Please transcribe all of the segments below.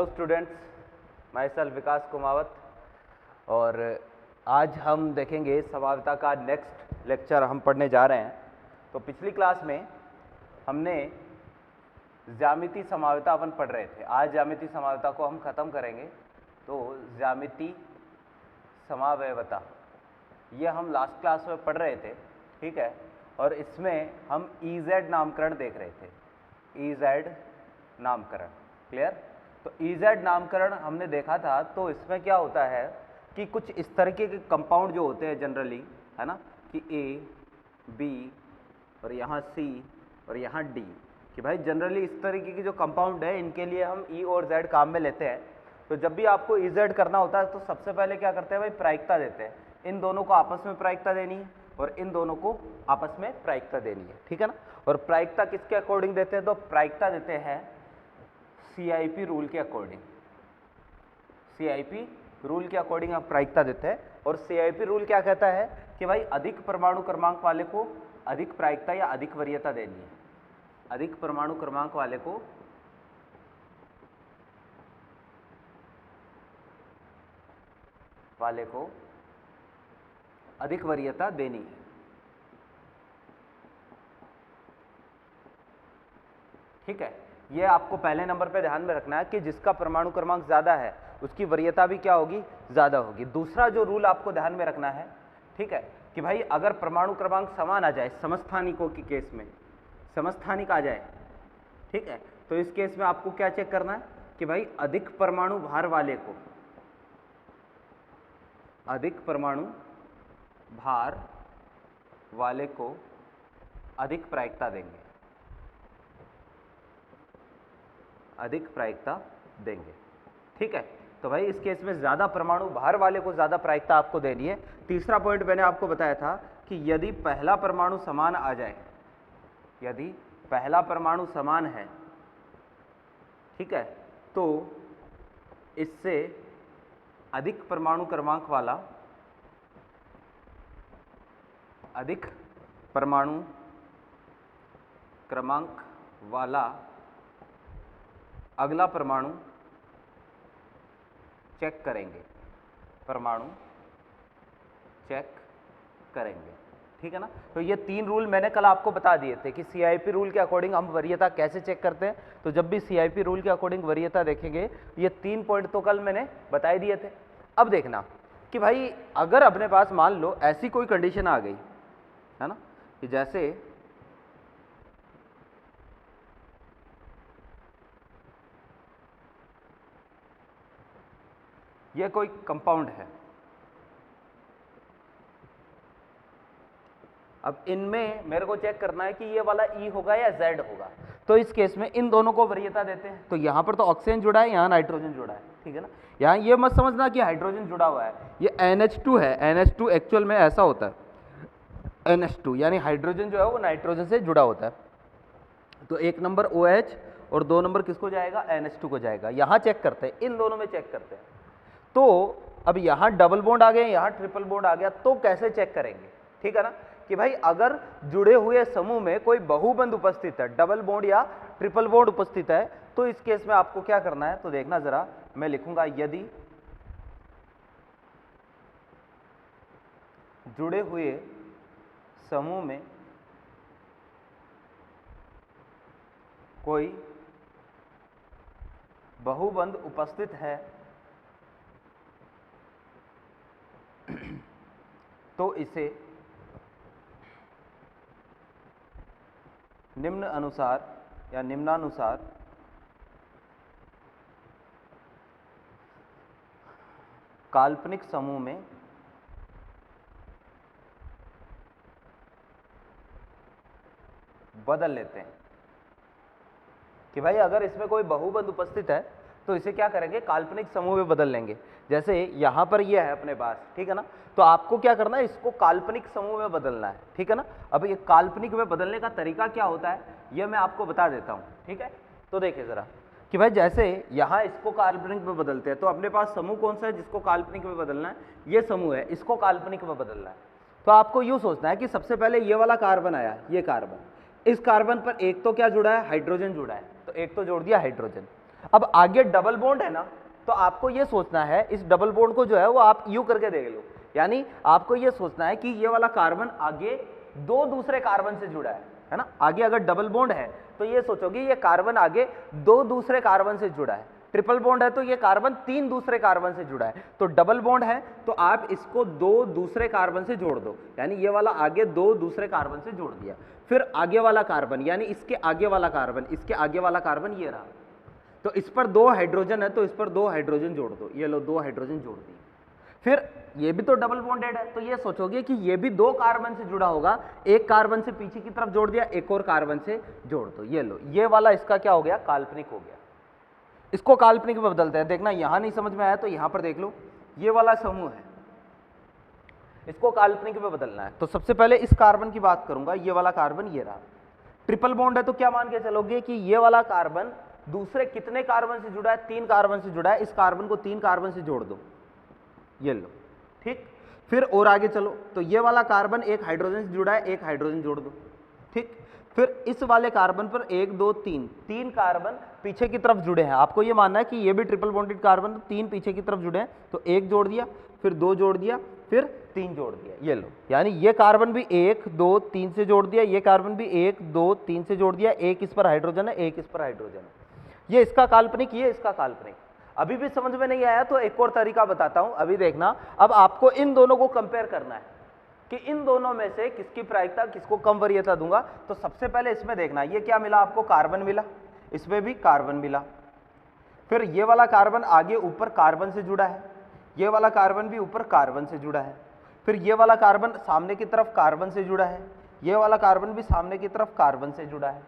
Hello students, मैं self विकास कुमावत और आज हम देखेंगे संभाव्यता का नेक्स्ट लेक्चर हम पढ़ने जा रहे हैं। तो पिछली क्लास में हमने ज्यामिति संभाव्यता अपन पढ़ रहे थे। आज ज्यामिति संभाव्यता को हम ख़त्म करेंगे। तो ज्यामिति समावयवता ये हम लास्ट क्लास में पढ़ रहे थे, ठीक है। और इसमें हम EZ नामकरण देख रहे थे, EZ नामकरण, क्लियर। तो EZ नामकरण हमने देखा था। तो इसमें क्या होता है कि कुछ इस तरीके के कंपाउंड जो होते हैं जनरली, है ना, कि A, B और यहाँ C और यहाँ D, कि भाई जनरली इस तरीके की जो कंपाउंड है इनके लिए हम E और Z काम में लेते हैं। तो जब भी आपको EZ करना होता है तो सबसे पहले क्या करते हैं भाई, प्रायिकता देते हैं। इन दोनों को आपस में प्रायिकता देनी है और इन दोनों को आपस में प्रायिकता देनी है, ठीक है ना। और प्रायिकता किसके अकॉर्डिंग देते हैं, तो प्रायिकता देते हैं CIP रूल के अकॉर्डिंग। CIP रूल के अकॉर्डिंग आप प्रायिकता देते हैं। और CIP रूल क्या कहता है कि भाई अधिक परमाणु क्रमांक वाले को अधिक प्रायिकता या अधिक वरीयता देनी है। अधिक परमाणु क्रमांक वाले को अधिक वरीयता देनी है, ठीक है। ये आपको पहले नंबर पे ध्यान में रखना है कि जिसका परमाणु क्रमांक ज्यादा है उसकी वरीयता भी क्या होगी, ज्यादा होगी। दूसरा जो रूल आपको ध्यान में रखना है, ठीक है, कि भाई अगर परमाणु क्रमांक समान आ जाए, समस्थानिकों के केस में समस्थानिक आ जाए, ठीक है, तो इस केस में आपको क्या चेक करना है कि भाई अधिक परमाणु भार वाले को, अधिक परमाणु भार वाले को अधिक प्रायिकता देंगे, अधिक प्रायिकता देंगे, ठीक है। तो भाई इस केस में ज्यादा परमाणु भार वाले को ज्यादा प्रायिकता आपको देनी है। तीसरा पॉइंट मैंने आपको बताया था कि यदि पहला परमाणु समान आ जाए, यदि पहला परमाणु समान है, ठीक है, तो इससे अधिक परमाणु क्रमांक वाला, अधिक परमाणु क्रमांक वाला अगला परमाणु चेक करेंगे, परमाणु चेक करेंगे, ठीक है ना। तो ये तीन रूल मैंने कल आपको बता दिए थे कि CIP रूल के अकॉर्डिंग हम वरीयता कैसे चेक करते हैं। तो जब भी CIP रूल के अकॉर्डिंग वरीयता देखेंगे, ये तीन पॉइंट तो कल मैंने बता दिए थे। अब देखना कि भाई अगर अपने पास मान लो ऐसी कोई कंडीशन आ गई, है ना, कि जैसे ये कोई कंपाउंड है, अब इनमें मेरे को चेक करना है कि ये वाला E होगा या Z होगा। तो इस केस में इन दोनों को वरीयता देते हैं। तो यहाँ पर तो ऑक्सीजन जुड़ा है, यहाँ नाइट्रोजन जुड़ा है, ठीक है ना। यहाँ ये मत समझना कि हाइड्रोजन जुड़ा हुआ है, ये NH2 है। NH2 एक्चुअल में ऐसा होता है, NH2 यानी हाइड्रोजन जो है वो नाइट्रोजन से जुड़ा होता है। तो एक नंबर OH और दो नंबर किसको जाएगा, NH2 को जाएगा। यहाँ चेक करते हैं, इन दोनों में चेक करते हैं। तो अब यहाँ डबल बॉन्ड आ गए, यहाँ ट्रिपल बॉन्ड आ गया, तो कैसे चेक करेंगे, ठीक है ना, कि भाई अगर जुड़े हुए समूह में कोई बहुबंध उपस्थित है, डबल बॉन्ड या ट्रिपल बॉन्ड उपस्थित है, तो इस केस में आपको क्या करना है। तो देखना जरा, मैं लिखूंगा यदि जुड़े हुए समूह में कोई बहुबंध उपस्थित है तो इसे निम्न अनुसार या निम्नानुसार काल्पनिक समूह में बदल लेते हैं। कि भाई अगर इसमें कोई बहुबंध उपस्थित है तो इसे क्या करेंगे, काल्पनिक समूह में बदल लेंगे। जैसे यहाँ पर ये है अपने पास, ठीक है ना, तो आपको क्या करना है, इसको काल्पनिक समूह में बदलना है, ठीक है ना। अब ये काल्पनिक में बदलने का तरीका क्या होता है ये मैं आपको बता देता हूँ, ठीक है। तो देखिए जरा कि भाई जैसे यहाँ इसको काल्पनिक में बदलते हैं, तो अपने पास समूह कौन सा है जिसको काल्पनिक में बदलना है, ये समूह है, इसको काल्पनिक में बदलना है। तो आपको यूँ सोचना है कि सबसे पहले ये वाला कार्बन आया, ये कार्बन, इस कार्बन पर एक तो क्या जुड़ा है, हाइड्रोजन जुड़ा है, तो एक तो जोड़ दिया हाइड्रोजन। अब आगे डबल बॉन्ड है ना, तो आपको ये सोचना है इस डबल बॉन्ड को जो है वो आप यू करके देख लो, यानी आपको ये सोचना है कि ये वाला कार्बन आगे दो दूसरे कार्बन से जुड़ा है ना। आगे अगर डबल बॉन्ड है तो ये सोचोगे ये कार्बन आगे दो दूसरे कार्बन से जुड़ा है, ट्रिपल बॉन्ड है तो ये कार्बन तीन दूसरे कार्बन से जुड़ा है, तो डबल बॉन्ड है तो आप इसको दो दूसरे कार्बन से जोड़ दो, यानी ये वाला आगे दो दूसरे कार्बन से जोड़ दिया। फिर आगे वाला कार्बन यानी इसके आगे वाला कार्बन, इसके आगे वाला कार्बन ये रहा, तो इस पर दो हाइड्रोजन है तो इस पर दो हाइड्रोजन जोड़ दो, ये लो दो हाइड्रोजन जोड़ दिए। फिर ये भी तो डबल बॉन्डेड है, तो ये सोचोगे कि ये भी दो कार्बन से जुड़ा होगा, एक कार्बन से पीछे की तरफ जोड़ दिया, एक और कार्बन से जोड़ दो, ये लो ये वाला इसका क्या हो गया, काल्पनिक हो गया। इसको काल्पनिक में बदलते हैं, देखना यहां नहीं समझ में आया तो यहां पर देख लो, ये वाला समूह है इसको काल्पनिक में बदलना है। तो सबसे पहले इस कार्बन की बात करूंगा, ये वाला कार्बन ये रहा, ट्रिपल बॉन्ड है तो क्या मान के चलोगे कि ये वाला कार्बन दूसरे कितने कार्बन से जुड़ा है, तीन कार्बन से जुड़ा है, इस कार्बन को तीन कार्बन से जोड़ दो, ये लो, ठीक। फिर और आगे चलो तो ये वाला कार्बन एक हाइड्रोजन से जुड़ा है, एक हाइड्रोजन जोड़ दो, ठीक। फिर इस वाले कार्बन पर एक दो तीन, तीन कार्बन पीछे की तरफ जुड़े हैं, आपको ये मानना है कि ये भी ट्रिपल बॉन्डेड कार्बन, तो तीन पीछे की तरफ जुड़े हैं, तो एक जोड़ दिया, फिर दो जोड़ दिया, फिर तीन जोड़ दिया, ये लो, यानी ये कार्बन भी एक दो तीन से जोड़ दिया, ये कार्बन भी एक दो तीन से जोड़ दिया, एक इस पर हाइड्रोजन है, एक इस पर हाइड्रोजन है, ये इसका काल्पनिक, ये इसका काल्पनिक। अभी भी समझ में नहीं आया तो एक और तरीका बताता हूं, अभी देखना। अब आपको इन दोनों को कंपेयर करना है कि इन दोनों में से किसकी प्रायिकता, किसको कम वरीयता दूंगा। तो सबसे पहले इसमें देखना, ये क्या मिला आपको, कार्बन मिला, इसमें भी कार्बन मिला। फिर ये वाला कार्बन आगे ऊपर कार्बन से जुड़ा है, ये वाला कार्बन भी ऊपर कार्बन से जुड़ा है। फिर ये वाला कार्बन सामने की तरफ कार्बन से जुड़ा है, ये वाला कार्बन भी सामने की तरफ कार्बन से जुड़ा है।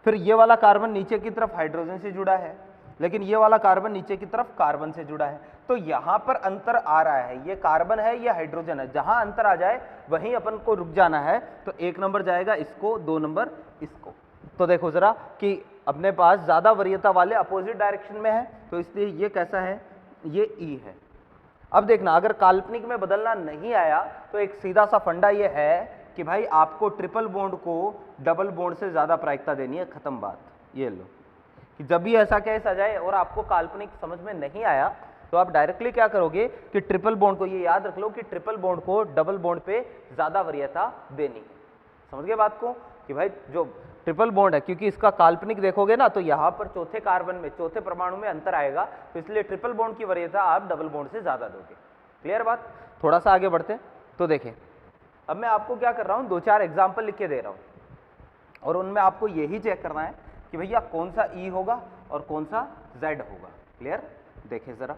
फिर ये वाला कार्बन नीचे की तरफ हाइड्रोजन से जुड़ा है, लेकिन ये वाला कार्बन नीचे की तरफ कार्बन से जुड़ा है। तो यहां पर अंतर आ रहा है, ये कार्बन है ये हाइड्रोजन है, जहां अंतर आ जाए वहीं अपन को रुक जाना है। तो एक नंबर जाएगा इसको, दो नंबर इसको। तो देखो जरा कि अपने पास ज्यादा वरीयता वाले अपोजिट डायरेक्शन में है, तो इसलिए ये कैसा है, ये ई है। अब देखना, अगर काल्पनिक में बदलना नहीं आया तो एक सीधा सा फंडा ये है कि भाई आपको ट्रिपल बॉन्ड को डबल बॉन्ड से ज्यादा प्रायिकता देनी है, खत्म बात। ये लो कि जब भी ऐसा केस आ जाए और आपको काल्पनिक समझ में नहीं आया तो आप डायरेक्टली क्या करोगे कि ट्रिपल बॉन्ड को, ये याद रख लो कि ट्रिपल बॉन्ड को डबल बॉन्ड पे ज्यादा वरीयता देनी है। समझ गए बात को कि भाई जो ट्रिपल बॉन्ड है, क्योंकि इसका काल्पनिक देखोगे ना तो यहाँ पर चौथे कार्बन में, चौथे परमाणु में अंतर आएगा, तो इसलिए ट्रिपल बॉन्ड की वरीयता आप डबल बॉन्ड से ज्यादा दोगे। क्लियर बात। थोड़ा सा आगे बढ़ते तो देखें, अब मैं आपको क्या कर रहा हूँ, दो चार एग्जाम्पल लिख के दे रहा हूँ और उनमें आपको यही चेक करना है कि भैया कौन सा ई होगा और कौन सा जेड होगा। क्लियर। देखें जरा,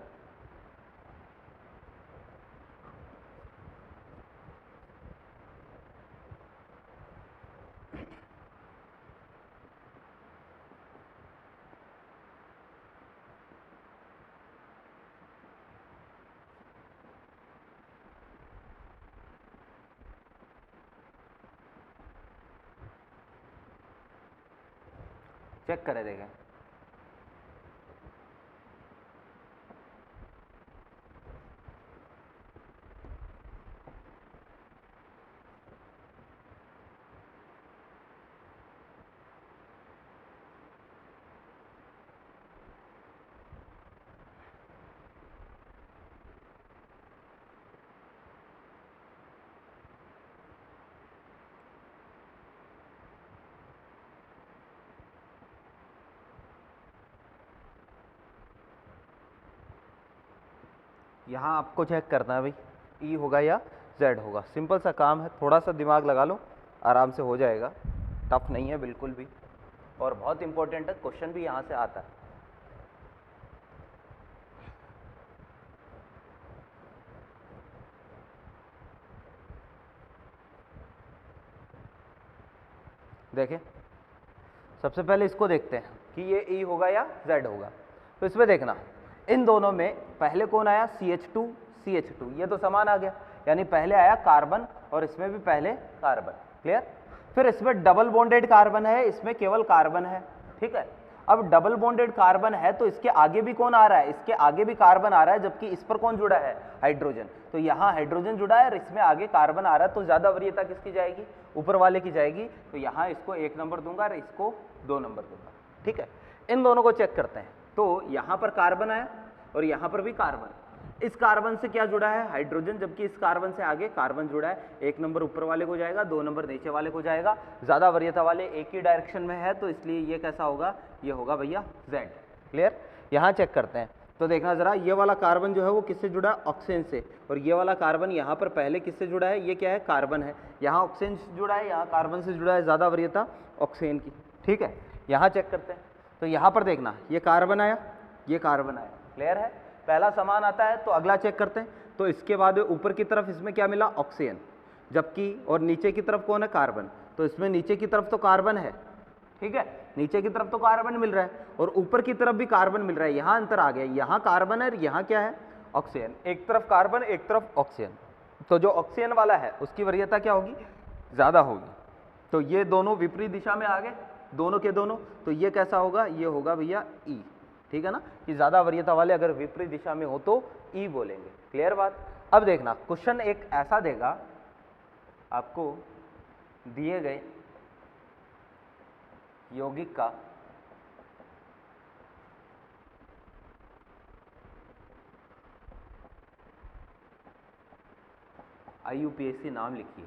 चेक करें, देखें। यहाँ आपको चेक करना है भाई ई होगा या जेड होगा। सिंपल सा काम है, थोड़ा सा दिमाग लगा लो, आराम से हो जाएगा, टफ नहीं है बिल्कुल भी, और बहुत इंपॉर्टेंट है, क्वेश्चन भी यहाँ से आता है। देखें, सबसे पहले इसको देखते हैं कि ये ई होगा या जेड होगा। तो इसमें देखना, इन दोनों में पहले कौन आया, CH2 CH2, ये तो समान आ गया, यानी पहले आया कार्बन और इसमें भी पहले कार्बन। क्लियर। फिर इसमें डबल बॉन्डेड कार्बन है, इसमें केवल कार्बन है। ठीक है। अब डबल बॉन्डेड कार्बन है तो इसके आगे भी कौन आ रहा है, इसके आगे भी कार्बन आ रहा है, जबकि इस पर कौन जुड़ा है, हाइड्रोजन। तो यहाँ हाइड्रोजन जुड़ा है और इसमें आगे कार्बन आ रहा है, तो ज्यादा वरीयता किसकी जाएगी, ऊपर वाले की जाएगी। तो यहाँ इसको 1 नंबर दूंगा और इसको 2 नंबर दूंगा। ठीक है। इन दोनों को चेक करते हैं। तो यहाँ पर कार्बन आया और यहाँ पर भी कार्बन। इस कार्बन से क्या जुड़ा है? हाइड्रोजन, जबकि इस कार्बन से आगे कार्बन जुड़ा है। 1 नंबर ऊपर वाले को जाएगा, 2 नंबर नीचे वाले को जाएगा। ज़्यादा वरीयता वाले एक ही डायरेक्शन में है, तो इसलिए ये कैसा होगा? ये होगा भैया Z। क्लियर? यहाँ चेक करते हैं तो देखना ज़रा, ये वाला कार्बन जो है वो किससे जुड़ा है? ऑक्सीजन से। और ये वाला कार्बन यहाँ पर पहले किससे जुड़ा है? ये क्या है? कार्बन है। यहाँ ऑक्सीजन से जुड़ा है, यहाँ कार्बन से जुड़ा है, ज़्यादा वरीयता ऑक्सीजन की। ठीक है, यहाँ चेक करते हैं तो यहाँ पर देखना, ये कार्बन आया, ये कार्बन आया। क्लियर है? पहला समान आता है तो अगला चेक करते हैं। तो इसके बाद ऊपर की तरफ इसमें क्या मिला? ऑक्सीजन, जबकि और नीचे की तरफ कौन है? कार्बन। तो इसमें नीचे की तरफ तो कार्बन है, ठीक है, नीचे की तरफ तो कार्बन मिल रहा है और ऊपर की तरफ भी कार्बन मिल रहा है। यहाँ अंतर आ गया, यहाँ कार्बन है और यहाँ क्या है? ऑक्सीजन। एक तरफ कार्बन, एक तरफ ऑक्सीजन। तो जो ऑक्सीजन वाला है उसकी वरीयता क्या होगी? ज़्यादा होगी। तो ये दोनों विपरीत दिशा में आ गए, दोनों के दोनों। तो ये कैसा होगा? ये होगा भैया E। ठीक है ना, कि ज़्यादा वरीयता वाले अगर विपरीत दिशा में हो तो E बोलेंगे। क्लियर बात? अब देखना, क्वेश्चन एक ऐसा देगा आपको, दिए गए यौगिक का IUPAC नाम लिखिए।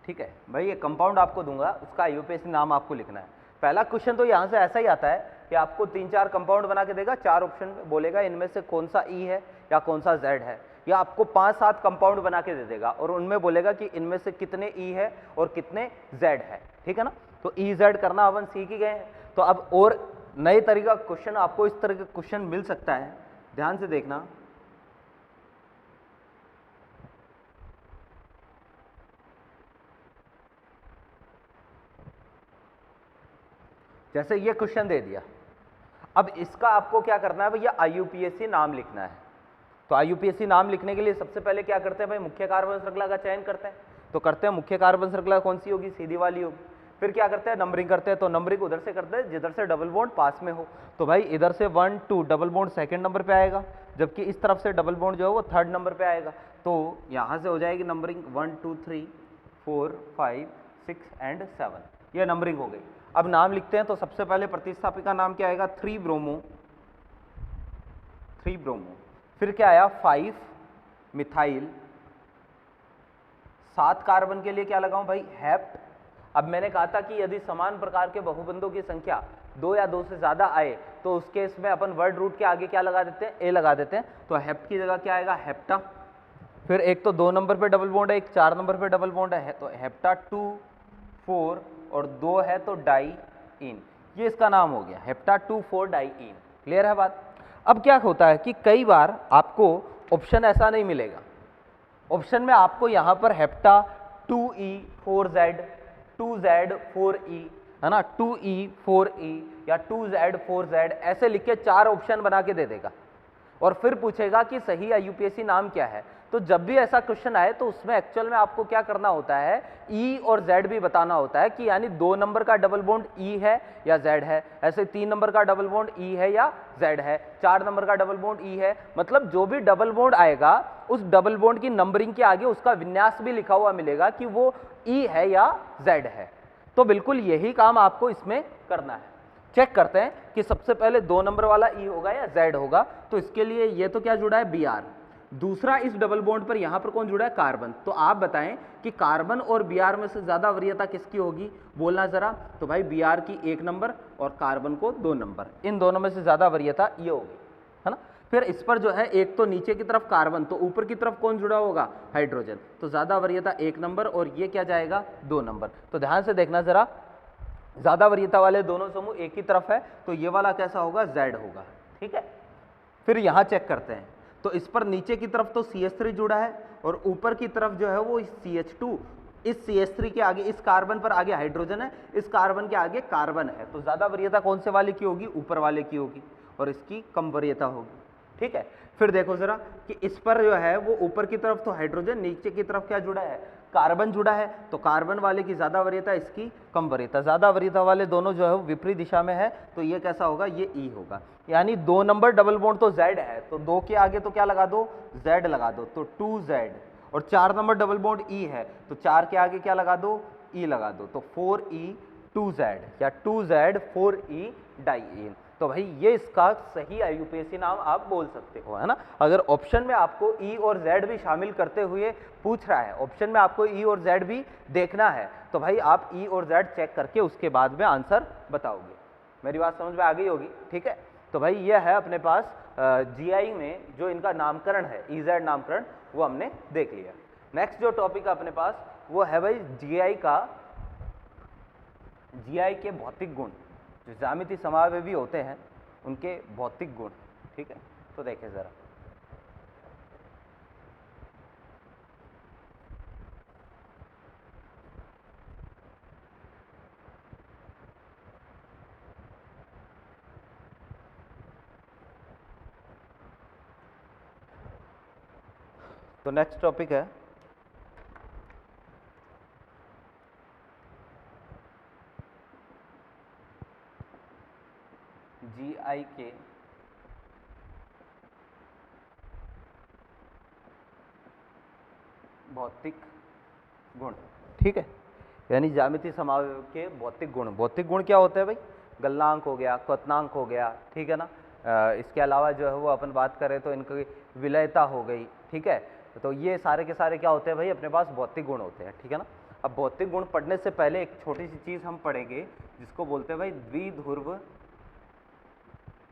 ठीक है भाई, ये कंपाउंड आपको दूंगा, उसका IUPAC नाम आपको लिखना है। पहला क्वेश्चन तो यहाँ से ऐसा ही आता है कि आपको 3-4 कंपाउंड बना के देगा, 4 ऑप्शन बोलेगा, इनमें से कौन सा E है या कौन सा Z है, या आपको 5-7 कंपाउंड बना के दे देगा और उनमें बोलेगा कि इनमें से कितने E है और कितने Z है। ठीक है ना, तो EZ करना अपन सीख ही गए हैं। तो अब और नए तरीका क्वेश्चन, आपको इस तरह का क्वेश्चन मिल सकता है, ध्यान से देखना। जैसे ये क्वेश्चन दे दिया, अब इसका आपको क्या करना है भैया? IUPAC नाम लिखना है। तो IUPAC नाम लिखने के लिए सबसे पहले क्या करते हैं भाई? मुख्य कार्बन श्रृंखला का चयन करते हैं। तो करते हैं मुख्य कार्बन श्रृंखला कौन सी होगी? सीधी वाली होगी। फिर क्या करते हैं? नंबरिंग करते हैं। तो नंबरिंग उधर से करते हैं जिधर से डबल बॉन्ड पास में हो। तो भाई इधर से 1 2 डबल बॉन्ड सेकंड नंबर पे आएगा, जबकि इस तरफ से डबल बॉन्ड जो है वो 3rd नंबर पे आएगा। तो यहाँ से हो जाएगी नंबरिंग 1 2 3 4 5 6 एंड 7, ये नंबरिंग हो गई। अब नाम लिखते हैं। तो सबसे पहले प्रतिस्थापी का नाम क्या आएगा? 3 ब्रोमो। फिर क्या आया? 5 मिथाइल। 7 कार्बन के लिए क्या लगाऊं भाई? हेप्ट। अब मैंने कहा था कि यदि समान प्रकार के बहुबंधों की संख्या 2 या 2 से ज्यादा आए तो उस केस में अपन वर्ड रूट के आगे क्या लगा देते हैं? ए लगा देते हैं। तो हेप्ट की जगह क्या आएगा? हेप्टा। फिर एक तो 2 नंबर पे डबल बॉन्ड है, एक 4 नंबर पे डबल बॉन्ड है, तो हेप्टा 2 4 और 2 है तो डाई इन, ये इसका नाम हो गया, हेप्टा 2 4 डाई इन। क्लियर है बात? अब क्या होता है कि कई बार आपको ऑप्शन ऐसा नहीं मिलेगा, ऑप्शन में आपको यहाँ पर hepta 2E 4Z 2Z 4E है ना, 2E 4E या 2Z 4Z ऐसे लिख के 4 ऑप्शन बना के दे देगा और फिर पूछेगा कि सही IUPAC नाम क्या है। तो जब भी ऐसा क्वेश्चन आए तो उसमें एक्चुअल में आपको क्या करना होता है? E और Z भी बताना होता है कि यानी 2 नंबर का डबल बॉन्ड E है या Z है, ऐसे 3 नंबर का डबल बॉन्ड E है या Z है, 4 नंबर का डबल बॉन्ड E है। मतलब जो भी डबल बॉन्ड आएगा उस डबल बॉन्ड की नंबरिंग के आगे उसका विन्यास भी लिखा हुआ मिलेगा कि वो E है या Z है। तो बिल्कुल यही काम आपको इसमें करना है। चेक करते हैं कि सबसे पहले 2 नंबर वाला E होगा या Z होगा। तो इसके लिए ये तो क्या जुड़ा है? Br। दूसरा इस डबल बॉन्ड पर यहां पर कौन जुड़ा है? कार्बन। तो आप बताएं कि कार्बन और Br में से ज्यादा वरीयता किसकी होगी? बोलना जरा। तो भाई Br की 1 नंबर और कार्बन को 2 नंबर, इन दोनों में से ज्यादा वरीयता ये होगी, है ना। फिर इस पर जो है एक तो नीचे की तरफ कार्बन, तो ऊपर की तरफ कौन जुड़ा होगा? हाइड्रोजन। तो ज्यादा वरीयता 1 नंबर और ये क्या जाएगा? 2 नंबर। तो ध्यान से देखना जरा, ज्यादा वरीयता वाले दोनों समूह एक ही तरफ है तो ये वाला कैसा होगा? Z होगा। ठीक है, फिर यहां चेक करते हैं। तो इस पर नीचे की तरफ तो CH3 जुड़ा है और ऊपर की तरफ जो है वो CH2, इस CH3 के आगे, इस कार्बन पर आगे हाइड्रोजन है, इस कार्बन के आगे कार्बन है। तो ज्यादा वरीयता कौन से वाले की होगी? ऊपर वाले की होगी और इसकी कम वरीयता होगी। ठीक है, फिर देखो जरा कि इस पर जो है वो ऊपर की तरफ तो हाइड्रोजन, नीचे की तरफ क्या जुड़ा है? कार्बन जुड़ा है। तो कार्बन वाले की ज्यादा वरीयता, इसकी कम वरीयता। ज्यादा वरीयता वाले दोनों जो है वो विपरीत दिशा में है तो ये कैसा होगा? ये E होगा। यानी 2 नंबर डबल बॉन्ड तो Z है, तो 2 के आगे तो क्या लगा दो? Z लगा दो, तो 2Z। और 4 नंबर डबल बॉन्ड E है तो 4 के आगे क्या लगा दो? E लगा दो, तो 4E 2Z या 2Z 4E डाई इन। तो भाई ये इसका सही IUPAC नाम आप बोल सकते हो, है ना। अगर ऑप्शन में आपको E और Z भी शामिल करते हुए पूछ रहा है, ऑप्शन में आपको E और Z भी देखना है, तो भाई आप E और Z चेक करके उसके बाद में आंसर बताओगे। मेरी बात समझ में आ गई होगी, ठीक है। तो भाई ये है अपने पास GI में जो इनका नामकरण है, EZ नामकरण, वो हमने देख लिया। नेक्स्ट जो टॉपिक है अपने पास वो है भाई GI के भौतिक गुण, जो ज्यामिति समावयवी होते हैं उनके भौतिक गुण, ठीक है। तो देखें जरा, तो नेक्स्ट टॉपिक है GI के भौतिक गुण, ठीक है, यानी ज्यामिति समावयव के भौतिक गुण। भौतिक गुण क्या होते हैं भाई? गलनांक हो गया, क्वथनांक हो गया, ठीक है ना। इसके अलावा जो है वो अपन बात करें तो इनकी विलयता हो गई, ठीक है। तो ये सारे के सारे क्या होते हैं भाई? अपने पास भौतिक गुण होते हैं, ठीक है ना। अब भौतिक गुण पढ़ने से पहले एक छोटी सी चीज हम पढ़ेंगे जिसको बोलते हैं भाई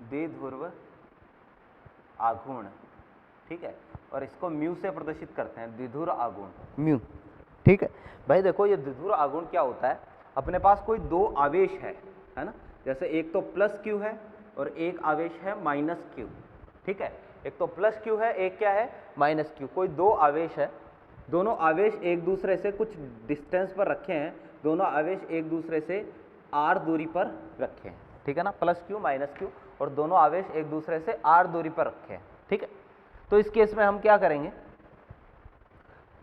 द्विध्रुव आघूर्ण, ठीक है। और इसको म्यू से प्रदर्शित करते हैं, द्विध्रुव आघूर्ण, म्यू, ठीक है। भाई देखो ये द्विध्रुव आघूर्ण क्या होता है? अपने पास कोई दो आवेश है ना, जैसे एक तो प्लस q है और एक आवेश है माइनस q, ठीक है। एक तो प्लस q है, एक क्या है? Minus q। कोई दो आवेश है, दोनों आवेश एक दूसरे से कुछ डिस्टेंस पर रखे हैं, दोनों आवेश एक दूसरे से r दूरी पर रखे हैं, ठीक है ना। प्लस q माइनस q, और दोनों आवेश एक दूसरे से r दूरी पर रखे हैं, ठीक है। तो इस केस में हम क्या करेंगे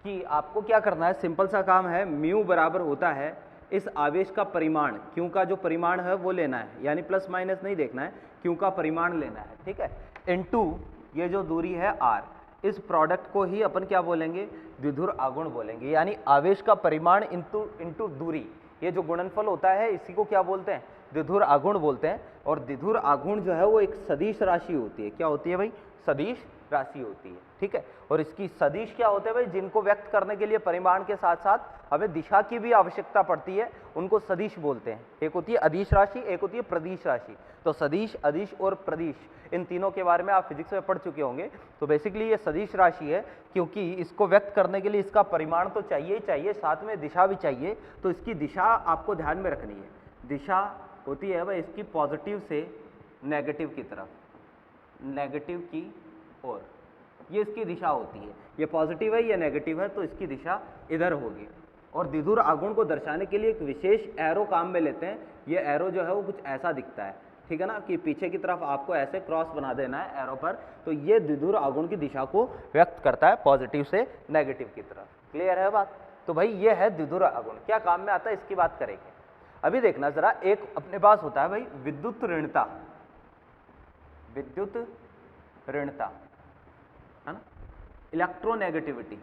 कि आपको क्या करना है, सिंपल सा काम है, म्यू बराबर होता है इस आवेश का परिमाण, क्यू का जो परिमाण है वो लेना है, यानी प्लस माइनस नहीं देखना है, क्यू का परिमाण लेना है, ठीक है, इनटू ये जो दूरी है r। इस प्रोडक्ट को ही अपन क्या बोलेंगे? द्विध्रुव आघूर्ण बोलेंगे, यानी आवेश का परिमाण इंटू दूरी, ये जो गुणनफल होता है इसी को क्या बोलते हैं? द्विध्रुव आघूर्ण बोलते हैं। और द्विध्रुव आघूर्ण जो है वो एक सदिश राशि होती है। क्या होती है भाई? सदिश राशि होती है, ठीक है। और इसकी सदिश क्या होते हैं भाई? जिनको व्यक्त करने के लिए परिमाण के साथ साथ हमें दिशा की भी आवश्यकता पड़ती है, उनको सदिश बोलते हैं। एक होती है अदिश राशि, एक होती है प्रदिश राशि। तो सदिश, अदिश और प्रदिश, इन तीनों के बारे में आप फिजिक्स में पढ़ चुके होंगे। तो बेसिकली ये सदिश राशि है, क्योंकि इसको व्यक्त करने के लिए इसका परिमाण तो चाहिए ही चाहिए, साथ में दिशा भी चाहिए। तो इसकी दिशा आपको ध्यान में रखनी है। दिशा होती है भाई इसकी पॉजिटिव से नेगेटिव की तरफ, नेगेटिव की ओर, ये इसकी दिशा होती है। ये पॉजिटिव है, ये नेगेटिव है, तो इसकी दिशा इधर होगी। और द्विध्रुव आघूर्ण को दर्शाने के लिए एक विशेष एरो काम में लेते हैं। ये एरो जो है वो कुछ ऐसा दिखता है, ठीक है ना, कि पीछे की तरफ आपको ऐसे क्रॉस बना देना है एरो पर। तो ये द्विध्रुव आघूर्ण की दिशा को व्यक्त करता है, पॉजिटिव से नेगेटिव की तरफ। क्लियर है बात? तो भाई ये है द्विध्रुव आघूर्ण। क्या काम में आता है इसकी बात करेंगे। अभी देखना जरा, एक अपने पास होता है भाई विद्युत ऋणता, विद्युत ऋणता, है ना, इलेक्ट्रोनेगेटिविटी।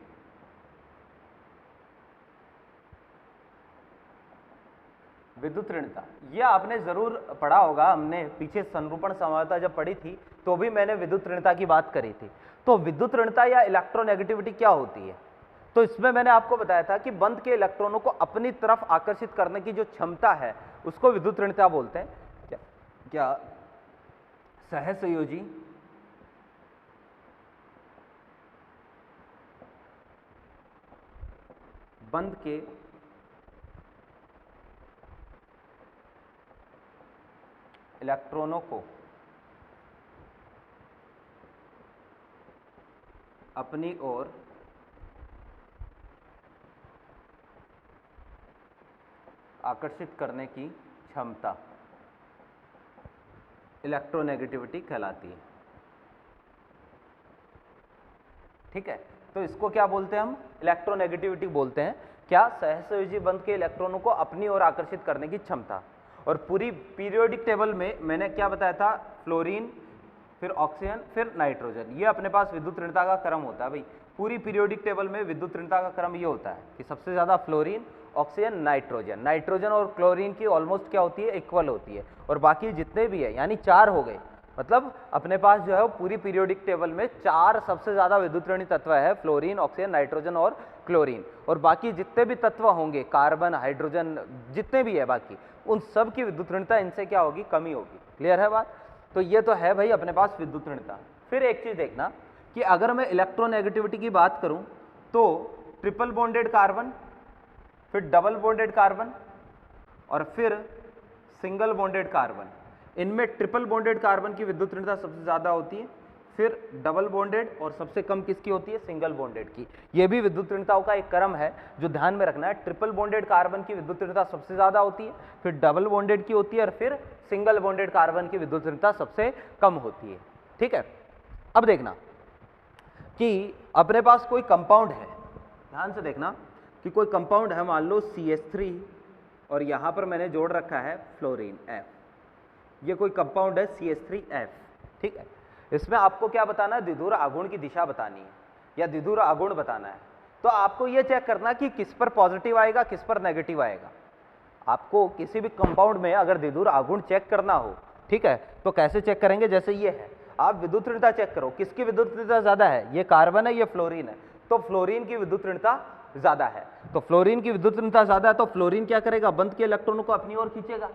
विद्युत ऋणता ये आपने जरूर पढ़ा होगा, हमने पीछे संरूपण समावयवता जब पढ़ी थी तो भी मैंने विद्युत ऋणता की बात करी थी। तो विद्युत ऋणता या इलेक्ट्रोनेगेटिविटी क्या होती है? तो इसमें मैंने आपको बताया था कि बंद के इलेक्ट्रॉनों को अपनी तरफ आकर्षित करने की जो क्षमता है उसको विद्युत ऋणता बोलते हैं। क्या सहसंयोजी बंद के इलेक्ट्रॉनों को अपनी ओर आकर्षित करने की क्षमता इलेक्ट्रोनेगेटिविटी कहलाती है, ठीक है। तो इसको क्या बोलते हैं हम? इलेक्ट्रोनेगेटिविटी बोलते हैं। क्या? सहसंयोजी बंध के इलेक्ट्रॉनों को अपनी ओर आकर्षित करने की क्षमता। और पूरी पीरियोडिक टेबल में मैंने क्या बताया था? फ्लोरीन, फिर ऑक्सीजन, फिर नाइट्रोजन, ये अपने पास विद्युत ऋणता का क्रम होता है भाई। पूरी पीरियोडिक टेबल में विद्युत ऋणता का क्रम ये होता है कि सबसे ज़्यादा फ्लोरीन, ऑक्सीजन, नाइट्रोजन। नाइट्रोजन और क्लोरीन की ऑलमोस्ट क्या होती है, इक्वल होती है, और बाकी जितने भी है यानी 4 हो गए। मतलब अपने पास जो है वो पूरी पीरियोडिक टेबल में 4 सबसे ज़्यादा विद्युत ऋणी तत्व है, फ्लोरीन, ऑक्सीजन, नाइट्रोजन और क्लोरीन। और बाकी जितने भी तत्व होंगे, कार्बन, हाइड्रोजन, जितने भी है बाकी, उन सब की विद्युत ऋणता इनसे क्या होगी, कमी होगी। क्लियर है बात? तो ये तो है भाई अपने पास विद्युत ऋणता। फिर एक चीज़ देखना कि अगर मैं इलेक्ट्रोनेगेटिविटी की बात करूं तो ट्रिपल बॉन्डेड कार्बन, फिर डबल बॉन्डेड कार्बन और फिर सिंगल बॉन्डेड कार्बन, इनमें ट्रिपल बॉन्डेड कार्बन की विद्युत ऋणता सबसे ज़्यादा होती है, फिर डबल बॉन्डेड, और सबसे कम किसकी होती है, सिंगल बॉन्डेड की। ये भी विद्युत ऋणताओं का एक क्रम है जो ध्यान में रखना है। ट्रिपल बॉन्डेड कार्बन की विद्युत ऋणता सबसे ज़्यादा होती है, फिर डबल बॉन्डेड की होती है, और फिर सिंगल बॉन्डेड कार्बन की विद्युत ऋणता सबसे कम होती है। ठीक है, अब देखना कि अपने पास कोई कंपाउंड है, ध्यान से देखना कि कोई कंपाउंड है, मान लो CH3 और यहाँ पर मैंने जोड़ रखा है फ्लोरीन F। ये कोई कंपाउंड है CH3F। ठीक है, इसमें आपको क्या बताना है, द्विध्रुव आघूर्ण की दिशा बतानी है या द्विध्रुव आघूर्ण बताना है। तो आपको ये चेक करना कि किस पर पॉजिटिव आएगा, किस पर नेगेटिव आएगा। आपको किसी भी कंपाउंड में अगर द्विध्रुव आघूर्ण चेक करना हो, ठीक है, तो कैसे चेक करेंगे, जैसे ये है, आप विद्युत ऋणता चेक करो, किसकी विद्युत ऋणता ज्यादा है, ये कार्बन है, ये फ्लोरीन है, तो फ्लोरीन की विद्युत ऋणता ज्यादा है। तो फ्लोरीन की विद्युत ऋणता ज्यादा है तो फ्लोरीन क्या करेगा, बंद के इलेक्ट्रॉनों को अपनी ओर खींचेगा।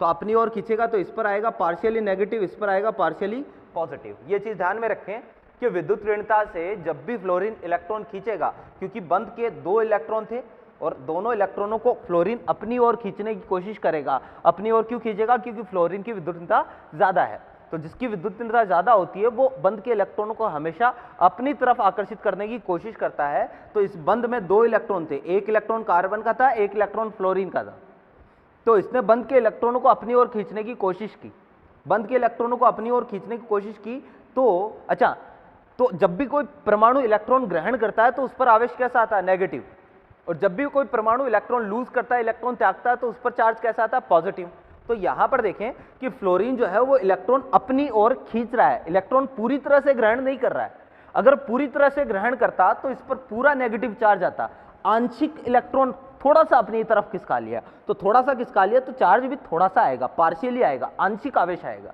तो अपनी ओर खींचेगा तो इस पर आएगा पार्शियली नेगेटिव, इस पर आएगा पार्शियली पॉजिटिव। ये चीज ध्यान में रखें कि विद्युत ऋणता से जब भी फ्लोरीन इलेक्ट्रॉन खींचेगा, क्योंकि बंद के 2 इलेक्ट्रॉन थे और दोनों इलेक्ट्रॉनों को फ्लोरीन अपनी ओर खींचने की कोशिश करेगा। अपनी ओर क्यों खींचेगा, क्योंकि फ्लोरीन की विद्युत ऋणता ज्यादा है। तो जिसकी विद्युत ऋणता ज्यादा होती है वो बंद के इलेक्ट्रॉनों को हमेशा अपनी तरफ आकर्षित करने की कोशिश करता है। तो इस बंद में 2 इलेक्ट्रॉन थे, एक इलेक्ट्रॉन कार्बन का था, एक इलेक्ट्रॉन फ्लोरीन का था। तो इसने बंद के इलेक्ट्रॉनों को अपनी ओर खींचने की कोशिश की, बंद के इलेक्ट्रॉनों को अपनी ओर खींचने की कोशिश की। तो अच्छा, तो जब भी कोई परमाणु इलेक्ट्रॉन ग्रहण करता है तो उस पर आवेश कैसा आता है, नेगेटिव। और जब भी कोई परमाणु इलेक्ट्रॉन लूज करता है, इलेक्ट्रॉन त्यागता है, तो उस पर चार्ज कैसा आता है, पॉजिटिव। तो यहां पर देखें कि फ्लोरीन जो है वो इलेक्ट्रॉन अपनी ओर खींच रहा है, इलेक्ट्रॉन पूरी तरह से ग्रहण नहीं कर रहा है। अगर पूरी तरह से ग्रहण करता तो इस पर पूरा नेगेटिव चार्ज आता। आंशिक इलेक्ट्रॉन थोड़ा सा अपनी तरफ खिसका लिया, तो थोड़ा सा खिसका लिया तो चार्ज भी थोड़ा सा आएगा, पार्शियली आएगा, आंशिक आवेश आएगा।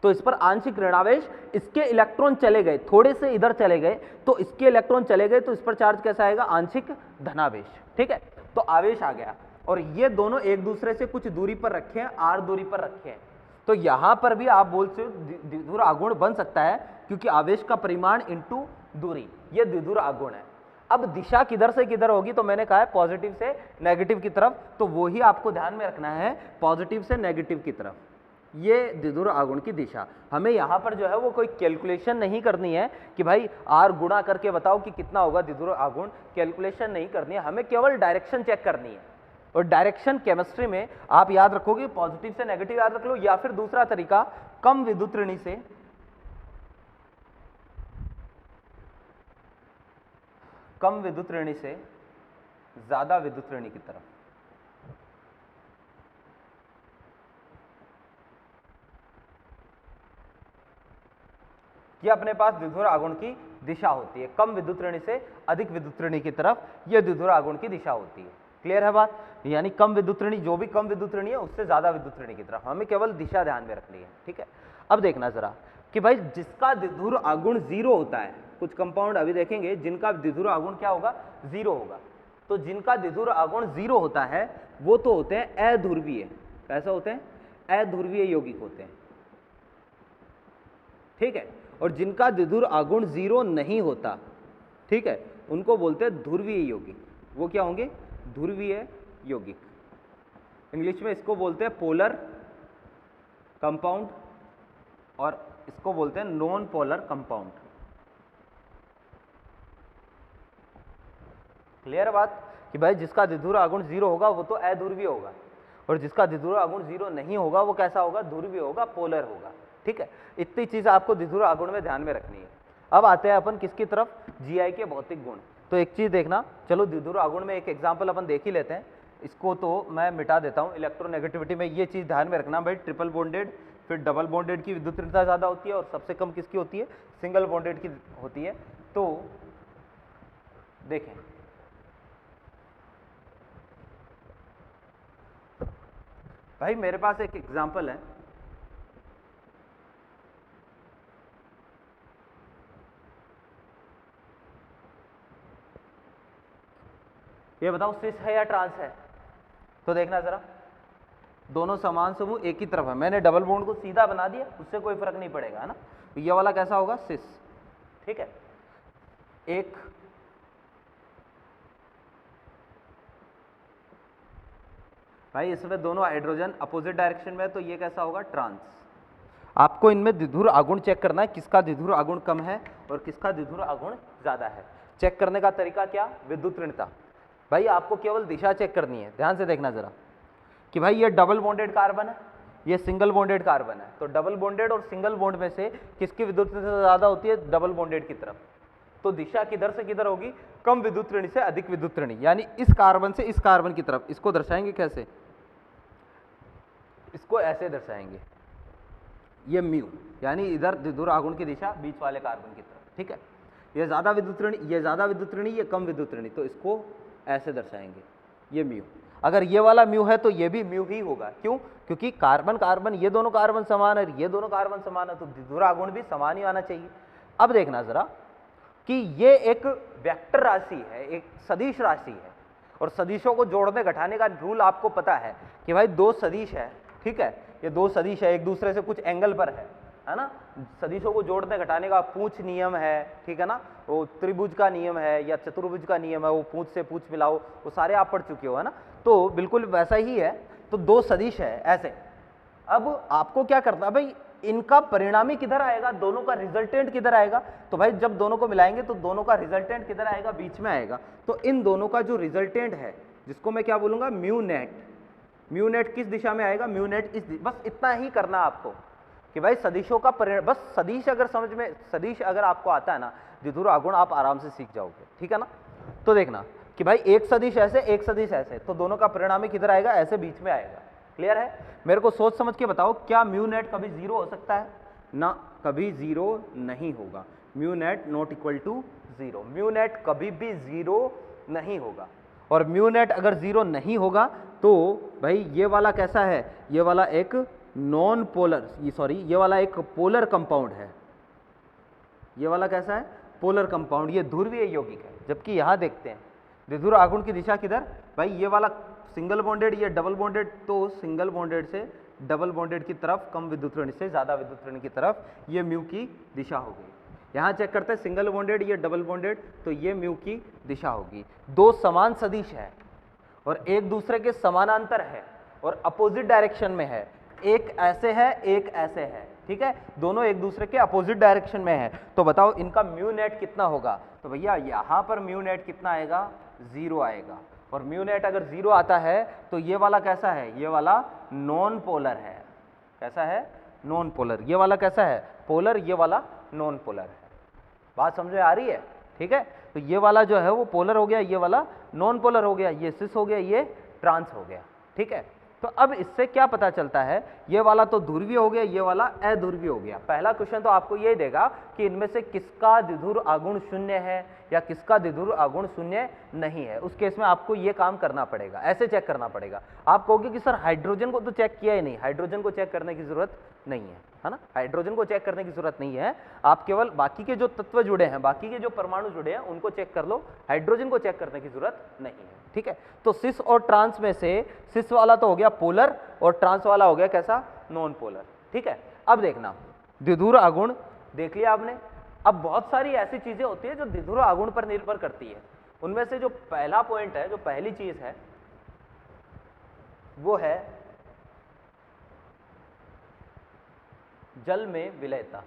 तो इस पर आंशिक ऋणावेश, इसके इलेक्ट्रॉन चले गए, थोड़े से इधर चले गए तो इसके इलेक्ट्रॉन चले गए, तो इस पर चार्ज कैसा आएगा, आंशिक धनावेश। ठीक है, तो आवेश आ गया। और ये दोनों एक दूसरे से कुछ दूरी पर रखे हैं, r दूरी पर रखे हैं। तो यहां पर भी आप बोल सकते हो द्विध्रुव आघूर्ण बन सकता है, क्योंकि आवेश का परिमाण इंटू दूरी, ये द्विध्रुव आघूर्ण है। अब दिशा किधर से किधर होगी, तो मैंने कहा है पॉजिटिव से नेगेटिव की तरफ, तो वो ही आपको ध्यान में रखना है, पॉजिटिव से नेगेटिव की तरफ। ये द्विध्रुव आघूर्ण की दिशा। हमें यहाँ पर जो है वो कोई कैलकुलेशन नहीं करनी है कि भाई r गुणा करके बताओ कि कितना होगा द्विध्रुव आघूर्ण, कैलकुलेशन नहीं करनी है, हमें केवल डायरेक्शन चेक करनी है। और डायरेक्शन केमिस्ट्री में आप याद रखोगे, पॉजिटिव से नेगेटिव याद रख लो, या फिर दूसरा तरीका कम विद्युत ऋणी से ज्यादा विद्युत ऋणी की तरफ। ये अपने पास द्विध्रुव आघूर्ण की दिशा होती है, कम विद्युत ऋणी से अधिक विद्युत ऋणी की तरफ, यह द्विध्रुव आघूर्ण की दिशा होती है। क्लियर है बात? यानी कम विद्युत ऋणी, जो भी कम विद्युत ऋणी है उससे ज्यादा विद्युत ऋणी की तरफ, हमें केवल दिशा ध्यान में रखनी है। ठीक है, अब देखना जरा कि भाई जिसका द्विध्रुव आघूर्ण 0 होता है, कुछ कंपाउंड अभी देखेंगे जिनका द्विध्रुव आघूर्ण क्या होगा, 0 होगा। तो जिनका द्विध्रुव आघूर्ण 0 होता है वो तो होते हैं अध्रुवीय। कैसे होते हैं? अध्रुवीय यौगिक होते हैं। ठीक है, और जिनका द्विध्रुव आघूर्ण 0 नहीं होता, ठीक है, उनको बोलते हैं ध्रुवीय यौगिक। वो क्या होंगे? ध्रुवीय यौगिक। इंग्लिश में इसको बोलते हैं पोलर कंपाउंड और इसको बोलते हैं नॉन पोलर कंपाउंड। क्लियर बात कि भाई जिसका द्विध्रुव आघूर्ण 0 होगा वो तो अध्रुवीय होगा, और जिसका द्विध्रुव आघूर्ण 0 नहीं होगा वो कैसा होगा? ध्रुवीय होगा, पोलर होगा। ठीक है, इतनी चीज आपको द्विध्रुव आघूर्ण में ध्यान में रखनी है। अब आते हैं अपन किसकी तरफ? जीआई के भौतिक गुण। तो एक चीज देखना, चलो द्विध्रुव आघूर्ण में एक एग्जांपल अपन देख ही लेते हैं, इसको तो मैं मिटा देता हूं। इलेक्ट्रोनेगेटिविटी में ये चीज ध्यान में रखना भाई, ट्रिपल बॉन्डेड फिर डबल बॉन्डेड की विद्युत ऋणता ज्यादा होती है और सबसे कम किसकी होती है? सिंगल बॉन्डेड की होती है। तो देखें, भाई मेरे पास एक एग्जांपल है, ये बताओ सिस है या ट्रांस है? तो देखना जरा, दोनों समान समूह एक ही तरफ है, मैंने डबल बॉन्ड को सीधा बना दिया, उससे कोई फर्क नहीं पड़ेगा, है ना। तो ये वाला कैसा होगा? सिस, ठीक है। एक भाई इसमें दोनों हाइड्रोजन अपोजिट डायरेक्शन में है, तो ये कैसा होगा? ट्रांस। आपको इनमें द्विध्रुव आघूर्ण चेक करना है, किसका द्विध्रुव आघूर्ण कम है और किसका द्विध्रुव आघूर्ण ज्यादा है। चेक करने का तरीका क्या? विद्युत ऋणता। भाई आपको केवल दिशा चेक करनी है, ध्यान से देखना जरा कि भाई ये डबल बॉन्डेड कार्बन है, ये सिंगल बॉन्डेड कार्बन है, तो डबल बॉन्डेड और सिंगल बॉन्ड में से किसकी विद्युत ऋणता ज्यादा होती है? डबल बॉन्डेड की तरफ। तो दिशा किधर से किधर होगी? कम विद्युत ऋण से अधिक विद्युत ऋण, यानी इस कार्बन से इस कार्बन की तरफ। इसको दर्शाएंगे कैसे? इसको ऐसे दर्शाएंगे, ये म्यू, यानी इधर द्विध्रुव आघूर्ण की दिशा बीच वाले कार्बन की तरफ, ठीक है। ये ज्यादा विद्युत ऋणी, ये ज्यादा विद्युत ऋणी, ये कम विद्युत ऋणी, तो इसको ऐसे दर्शाएंगे, ये म्यू। अगर ये वाला म्यू है तो ये भी म्यू ही होगा। क्यों? क्योंकि कार्बन कार्बन, ये दोनों कार्बन समान है, ये दोनों कार्बन समान है, तो द्विध्रुव आघूर्ण भी समान ही आना चाहिए। अब देखना जरा कि ये एक वेक्टर राशि है, एक सदिश राशि है, और सदिशों को जोड़ने घटाने का रूल आपको पता है कि भाई दो सदिश है, ठीक है, ये दो सदिश है, एक दूसरे से कुछ एंगल पर है ना। सदिशों को जोड़ने घटाने का पूंछ नियम है, ठीक है ना, वो त्रिभुज का नियम है या चतुर्भुज का नियम है, वो पूंछ से पूंछ मिलाओ, वो सारे आप पढ़ चुके हो, है ना। तो बिल्कुल वैसा ही है, तो दो सदिश है ऐसे। अब आपको क्या करना है भाई, इनका परिणामी किधर आएगा, दोनों का रिजल्टेंट किधर आएगा? तो भाई जब दोनों को मिलाएंगे तो दोनों का रिजल्टेंट किधर आएगा? बीच में आएगा। तो इन दोनों का जो रिजल्टेंट है, जिसको मैं क्या बोलूंगा? Mu net. म्यू नेट किस दिशा में आएगा? म्यू नेट इस, बस इतना ही करना आपको कि भाई सदिशों का परिणाम, बस सदिश अगर समझ में, सदिश अगर आपको आता है ना, द्विध्रुव आघूर्ण आप आराम से सीख जाओगे, ठीक है ना। तो देखना कि भाई एक सदिश ऐसे, एक सदिश ऐसे, तो दोनों का परिणामी किधर आएगा? ऐसे बीच में आएगा। क्लियर है? मेरे को सोच समझ के बताओ, क्या म्यू नेट कभी जीरो हो सकता है? ना, कभी जीरो नहीं होगा। Mu naught not equal to zero, mu naught कभी भी जीरो नहीं होगा। और म्यू नेट अगर जीरो नहीं होगा तो भाई ये वाला कैसा है? ये वाला एक नॉन पोलर, सॉरी ये वाला एक पोलर कंपाउंड है। ये वाला कैसा है? पोलर कंपाउंड, ये ध्रुवीय यौगिक है। जबकि यहां देखते हैं द्विध्रुव आघूर्ण की दिशा किधर? भाई ये वाला सिंगल बॉन्डेड, ये डबल बॉन्डेड, तो सिंगल बॉन्डेड से डबल बॉन्डेड की तरफ, कम विद्युत ऋण से ज्यादा विद्युत ऋण की तरफ, ये म्यू की दिशा हो गई। यहां चेक करते हैं सिंगल बॉन्डेड, ये डबल बॉन्डेड, तो ये म्यू की दिशा होगी। दो समान सदिश है और एक दूसरे के समानांतर है और अपोजिट डायरेक्शन में है, एक ऐसे है एक ऐसे है, ठीक है, दोनों एक दूसरे के अपोजिट डायरेक्शन में है। तो बताओ इनका म्यू नेट कितना होगा? तो भैया यहां पर म्यू नेट कितना आएगा? जीरो आएगा। और म्यू नेट अगर जीरो आता है तो ये वाला कैसा है? ये वाला नॉन पोलर है। कैसा है? Non polar. ये वाला कैसा है? पोलर। ये वाला नॉन पोलर है। बात समझ में आ रही है? ठीक है, तो ये वाला जो है वो पोलर हो गया, ये वाला नॉन पोलर हो गया, ये सिस हो गया, ये ट्रांस हो गया। ठीक है, तो अब इससे क्या पता चलता है? ये वाला तो ध्रुवीय हो गया, ये वाला अध्रुवीय हो गया। पहला क्वेश्चन तो आपको ये देगा कि इनमें से किसका द्विध्रुव आघूर्ण शून्य है या किसका द्विध्रुव आघूर्ण शून्य नहीं है। उस केस में आपको ये काम करना पड़ेगा, ऐसे चेक करना पड़ेगा। आप कहोगे कि सर हाइड्रोजन को तो चेक किया ही नहीं। हाइड्रोजन को चेक करने की जरूरत नहीं है ना, हाइड्रोजन को चेक करने की जरूरत नहीं है। आप केवल बाकी के जो तत्व जुड़े हैं, बाकी के जो परमाणु जुड़े हैं उनको चेक कर लो, हाइड्रोजन को चेक करने की जरूरत नहीं है। ठीक है, तो सिस और ट्रांस में से सिस वाला तो हो गया पोलर और ट्रांस वाला हो गया कैसा? Non polar. ठीक है, अब देखना द्विध्रुव आघूर्ण देख लिया आपने। अब बहुत सारी ऐसी चीजें होती है जो द्विध्रुव आघूर्ण पर निर्भर करती है। उनमें से जो पहला पॉइंट है, जो पहली चीज है, वो है जल में विलयता।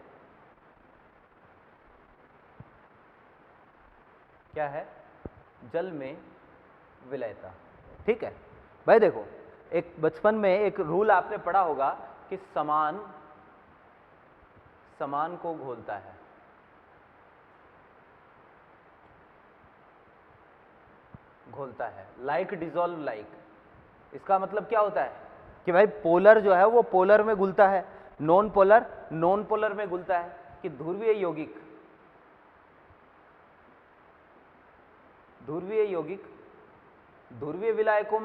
क्या है? जल में विलयता। ठीक है भाई, देखो एक बचपन में एक रूल आपने पढ़ा होगा कि समान समान को घोलता है। घोलता है, लाइक डिसॉल्व लाइक। इसका मतलब क्या होता है कि भाई पोलर जो है वो पोलर में घुलता है, नॉन पोलर नॉन पोलर में घुलता है। कि ध्रुवीय यौगिक ध्रुवीय यौगिक ध्रुवीय विलायकों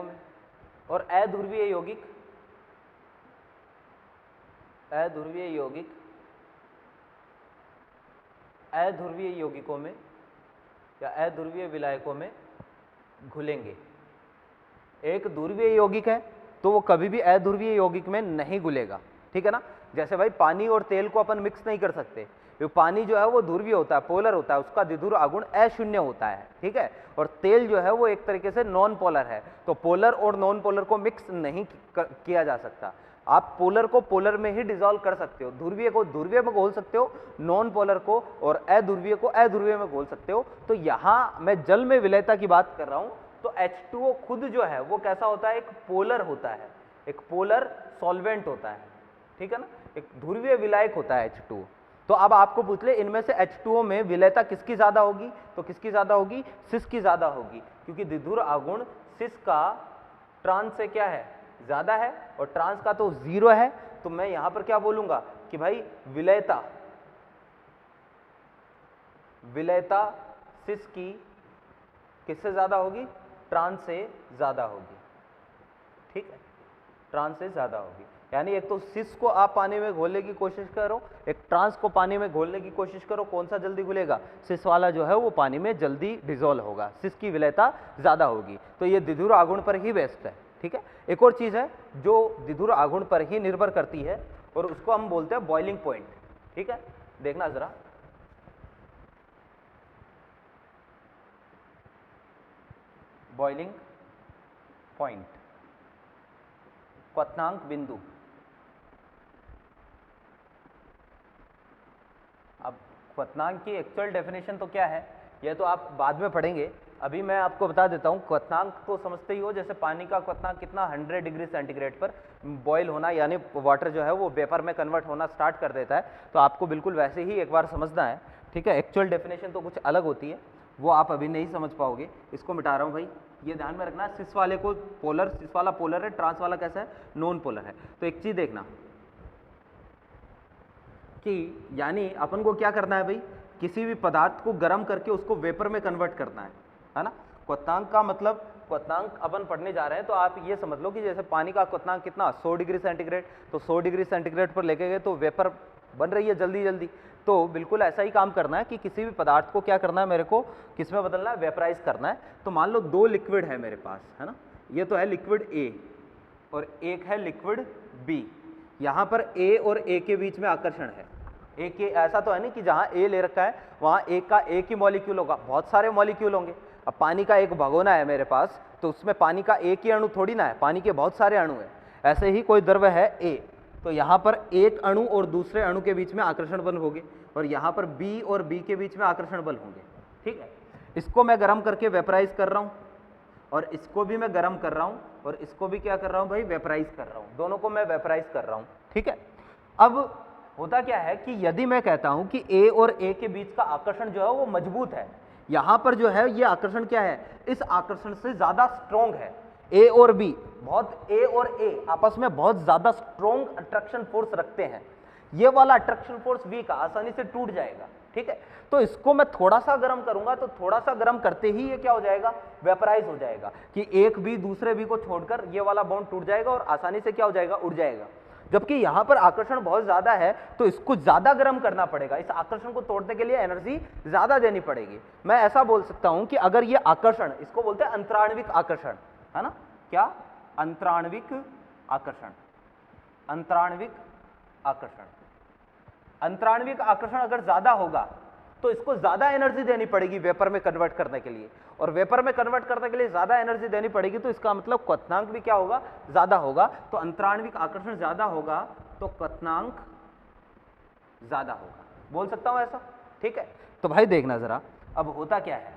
में और अध्रुवीय यौगिक अध्रुवीय यौगिकों में या अध्रुवीय विलायकों में घुलेंगे। एक ध्रुवीय यौगिक है तो वो कभी भी अध्रुवीय यौगिक में नहीं घुलेगा, ठीक है ना। जैसे भाई पानी और तेल को अपन मिक्स नहीं कर सकते, क्योंकि पानी जो है वो ध्रुवीय होता है, पोलर होता है, उसका द्विध्रुव आघूर्ण अशून्य होता है, ठीक है। और तेल जो है वो एक तरीके से नॉन पोलर है, तो पोलर और नॉन पोलर को मिक्स नहीं किया जा सकता। आप पोलर को पोलर में ही डिसॉल्व कर सकते हो, ध्रुवीय को ध्रुवीय में घोल सकते हो, नॉन पोलर को और अध्रुवीय को अध्रुवीय में घोल सकते हो। तो यहाँ मैं जल में विलयता की बात कर रहा हूँ, तो H2O खुद जो है वो कैसा होता है, एक पोलर होता है, एक पोलर सॉल्वेंट होता है, ठीक है ना, एक ध्रुवीय विलायक होता है H2O। तो अब आपको पूछ ले इनमें से H2O में विलयता किसकी ज्यादा होगी, तो किसकी ज्यादा होगी, सिस की ज्यादा होगी, क्योंकि द्विध्रुव आघूर्ण सिस का ट्रांस से क्या है, ज्यादा है, और ट्रांस का तो 0 है। तो मैं यहां पर क्या बोलूंगा कि भाई विलयता सिस की किससे ज्यादा होगी, ट्रांस से ज्यादा होगी, ठीक है, ट्रांस से ज्यादा होगी। यानी एक तो सिस को आप पानी में घोलने की कोशिश करो, एक ट्रांस को पानी में घोलने की कोशिश करो, कौन सा जल्दी घुलेगा, सिस वाला जो है वो पानी में जल्दी डिसॉल्व होगा, सिस की विलयता ज्यादा होगी। तो ये द्विध्रुव आघूर्ण पर ही बेस्ड है, ठीक है। एक और चीज है जो द्विध्रुव आघूर्ण पर ही निर्भर करती है और उसको हम बोलते हैं बॉइलिंग पॉइंट, ठीक है। देखना जरा, बॉइलिंग पॉइंट, क्वथनांक बिंदु। अब क्वथनांक की एक्चुअल डेफिनेशन तो क्या है, यह तो आप बाद में पढ़ेंगे, अभी मैं आपको बता देता हूं। क्वथनांक तो समझते ही हो, जैसे पानी का क्वथनांक कितना 100 डिग्री सेंटीग्रेड पर बॉयल होना, यानी वाटर जो है वो वेपर में कन्वर्ट होना स्टार्ट कर देता है। तो आपको बिल्कुल वैसे ही एक बार समझना है, ठीक है। एक्चुअल डेफिनेशन तो कुछ अलग होती है, वो आप अभी नहीं समझ पाओगे। इसको मिटा रहा हूं भाई, ये ध्यान में रखना, सिस वाले को पोलर, सिस वाला पोलर है, ट्रांस वाला कैसा है, नॉन पोलर है। तो एक चीज देखना कि यानी अपन को क्या करना है भाई, किसी भी पदार्थ को गर्म करके उसको वेपर में कन्वर्ट करना है ना। क्वथनांक का मतलब, क्वथनांक अपन पढ़ने जा रहे हैं तो आप ये समझ लो कि जैसे पानी का क्वथनांक कितना 100 डिग्री सेंटीग्रेड, तो 100 डिग्री सेंटीग्रेड पर लेके गए तो वेपर बन रही है जल्दी जल्दी। तो बिल्कुल ऐसा ही काम करना है कि किसी भी पदार्थ को क्या करना है, मेरे को किस में बदलना है, वेपराइज करना है। तो मान लो 2 लिक्विड है मेरे पास, है ना, ये तो है लिक्विड A और एक है लिक्विड B। यहाँ पर A और A के बीच में आकर्षण है, A के, ऐसा तो है नहीं कि जहाँ A ले रखा है वहाँ A का एक ही मॉलिक्यूल होगा, बहुत सारे मॉलिक्यूल होंगे। अब पानी का एक भगोना है मेरे पास, तो उसमें पानी का एक ही अणु थोड़ी ना है, पानी के बहुत सारे अणु हैं। ऐसे ही कोई द्रव्य है A, तो यहाँ पर एक अणु और दूसरे अणु के बीच में आकर्षण बल होंगे, और यहाँ पर B और B के बीच में आकर्षण बल होंगे, ठीक है। इसको मैं गर्म करके वेपराइज कर रहा हूँ, और इसको भी मैं गर्म कर रहा हूँ, और इसको भी क्या कर रहा हूँ भाई, वेपराइज कर रहा हूँ, दोनों को मैं वेपराइज कर रहा हूँ, ठीक है। अब होता क्या है कि यदि मैं कहता हूं कि A और A के बीच का आकर्षण जो है वो मजबूत है, यहां पर जो है ये आकर्षण क्या है, इस आकर्षण से ज्यादा स्ट्रॉन्ग है। A और B बहुत, A और A आपस में बहुत ज्यादा स्ट्रॉन्ग अट्रैक्शन फोर्स रखते हैं, ये वाला अट्रैक्शन फोर्स वीक आसानी से टूट जाएगा, ठीक है। तो इसको मैं थोड़ा सा गर्म करूंगा, तो थोड़ा सा गर्म करते ही ये क्या हो जाएगा, वेपराइज हो जाएगा, कि एक भी दूसरे भी को छोड़कर ये वाला बॉन्ड टूट जाएगा और आसानी से क्या हो जाएगा, उड़ जाएगा। जबकि यहां पर आकर्षण बहुत ज्यादा है, तो इसको ज्यादा गर्म करना पड़ेगा, इस आकर्षण को तोड़ने के लिए एनर्जी ज्यादा देनी पड़ेगी। मैं ऐसा बोल सकता हूं कि अगर ये आकर्षण, इसको बोलते हैं अंतराण्विक आकर्षण, है ना, क्या, अंतराण्विक आकर्षण, अंतराण्विक आकर्षण, अंतराण्विक आकर्षण अगर ज्यादा होगा तो इसको ज्यादा एनर्जी देनी पड़ेगी वेपर में कन्वर्ट करने के लिए, और वेपर में कन्वर्ट करने के लिए ज्यादा एनर्जी देनी पड़ेगी, तो इसका मतलब क्वथनांक भी क्या होगा, ज्यादा होगा। तो अंतराण्विक आकर्षण ज्यादा होगा तो क्वथनांक ज्यादा होगा, बोल सकता हूं ऐसा, ठीक है। तो भाई देखना जरा, अब होता क्या है,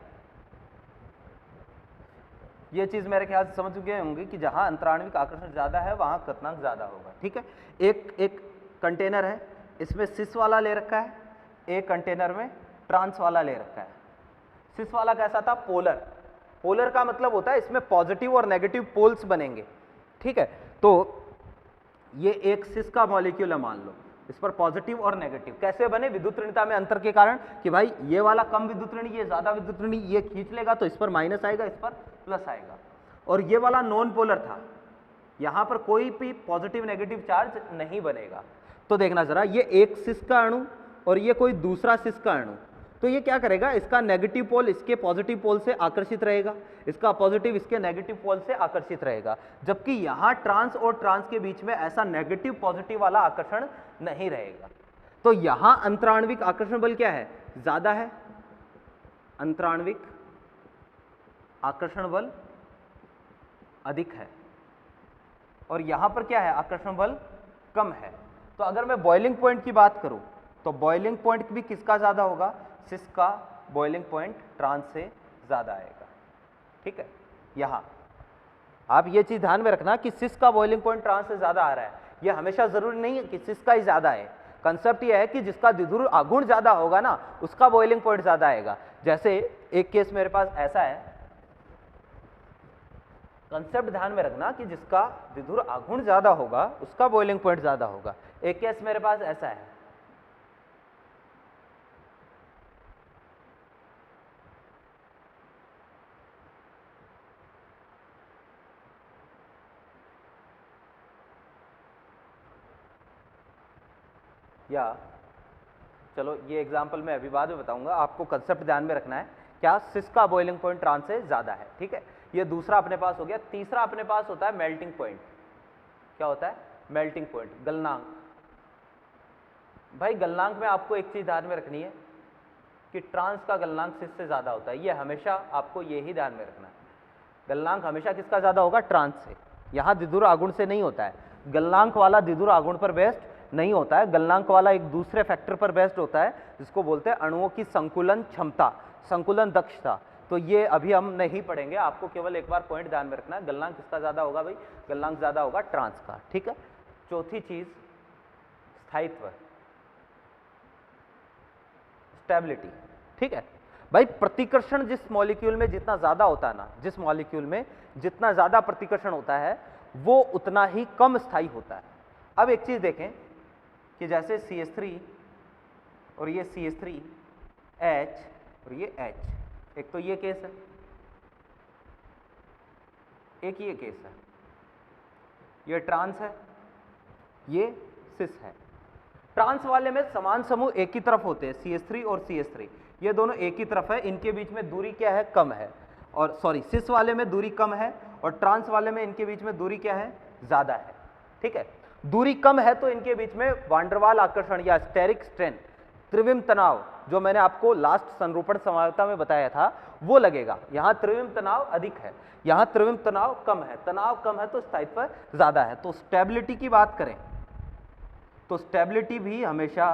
ये चीज मेरे ख्याल से समझ चुके होंगे कि जहां अंतराण्विक आकर्षण ज्यादा है वहां क्वथनांक ज्यादा होगा, ठीक है। एक कंटेनर है, इसमें सिस वाला ले रखा है, एक कंटेनर में ट्रांस वाला ले रखा है। सिस वाला कैसा था, पोलर, पोलर का मतलब होता है इसमें पॉजिटिव और नेगेटिव पोल्स बनेंगे, ठीक है। तो ये एक सिस का मॉलिक्यूल है मान लो, इस पर पॉजिटिव और नेगेटिव कैसे बने? विद्युत ऋणता में अंतर के कारण कि भाई ये वाला कम विद्युत ऋण, ये ज्यादा विद्युत ऋण, ये खींच लेगा तो इस पर माइनस आएगा, इस पर प्लस आएगा। और ये वाला नॉन पोलर था, यहां पर कोई भी पॉजिटिव नेगेटिव चार्ज नहीं बनेगा। तो देखना जरा, ये एक सिस का अणु और ये कोई दूसरा सिस का अणु, तो ये क्या करेगा? इसका नेगेटिव पोल इसके पॉजिटिव पोल से आकर्षित रहेगा, इसका पॉजिटिव इसके नेगेटिव पोल से आकर्षित रहेगा, जबकि यहां ट्रांस और ट्रांस के बीच में ऐसा नेगेटिव पॉजिटिव वाला आकर्षण नहीं रहेगा। तो यहां अंतराण्विक आकर्षण बल क्या है? ज्यादा है, अंतराण्विक आकर्षण बल अधिक है, और यहां पर क्या है? आकर्षण बल कम है। तो अगर मैं बॉइलिंग पॉइंट की बात करूं तो बॉइलिंग पॉइंट भी किसका ज्यादा होगा? सिस का बॉइलिंग पॉइंट ट्रांस से ज्यादा आएगा। ठीक है, यहां आप ये चीज ध्यान में रखना कि सिस का बॉइलिंग पॉइंट ट्रांस से ज्यादा आ रहा है। ये हमेशा जरूरी नहीं है कि सिस का ही ज्यादा है। कंसेप्ट ये है कि जिसका द्विध्रुव आघूर्ण ज्यादा होगा ना, उसका बॉइलिंग पॉइंट ज्यादा आएगा। जैसे एक केस मेरे पास ऐसा है, कंसेप्ट ध्यान में रखना कि जिसका द्विध्रुव आघूर्ण ज्यादा होगा उसका बॉइलिंग पॉइंट ज्यादा होगा। एक केस मेरे पास ऐसा है, या चलो ये एग्जांपल मैं अभी बाद में बताऊंगा, आपको कंसेप्ट ध्यान में रखना है। क्या? सिस का बॉइलिंग पॉइंट ट्रांस से ज्यादा है। ठीक है, ये दूसरा अपने पास हो गया। तीसरा अपने पास होता है मेल्टिंग पॉइंट। क्या होता है? मेल्टिंग पॉइंट, गलनांक। भाई गलनांक में आपको एक चीज ध्यान में रखनी है कि ट्रांस का गलनांक सिस से ज्यादा होता है। ये हमेशा आपको यही ध्यान में रखना है, गलनांक हमेशा किसका ज्यादा होगा? ट्रांस से। यहां द्विध्रुव आघूर्ण से नहीं होता है, गलनांक वाला द्विध्रुव आघूर्ण पर बेस्ड नहीं होता है, गलनांक वाला एक दूसरे फैक्टर पर बेस्ड होता है जिसको बोलते हैं अणुओं की संकुलन क्षमता, संकुलन दक्षता। तो ये अभी हम नहीं पढ़ेंगे, आपको केवल एक बार पॉइंट ध्यान में रखना है, गलनांक किसका ज्यादा होगा? भाई गलनांक ज्यादा होगा ट्रांस का। ठीक है, चौथी चीज स्थायित्व, स्टेबिलिटी। ठीक है भाई, प्रतिकर्षण जिस मॉलिक्यूल में जितना ज्यादा होता है ना, जिस मॉलिक्यूल में जितना ज्यादा प्रतिकर्षण होता है वो उतना ही कम स्थायी होता है। अब एक चीज देखें कि जैसे CH3 और ये CH3H और ये H, एक तो ये केस है, एक ये केस है, ये ट्रांस है, ये सिस है। ट्रांस वाले में समान समूह एक ही तरफ होते हैं, CH3 और CH3, ये दोनों एक ही तरफ है, इनके बीच में दूरी क्या है? कम है। और सॉरी, सिस वाले में दूरी कम है और ट्रांस वाले में इनके बीच में दूरी क्या है? ज्यादा है। ठीक है, दूरी कम है तो इनके बीच में वांडरवाल आकर्षण या स्टेरिक स्ट्रेन, त्रिविम तनाव, जो मैंने आपको लास्ट संरूपण समावता में बताया था, वो लगेगा। यहां त्रिविम तनाव अधिक है, यहां त्रिविम तनाव कम है। तनाव कम है तो स्थायित्व ज्यादा है। तो स्टेबिलिटी की बात करें तो स्टेबिलिटी भी हमेशा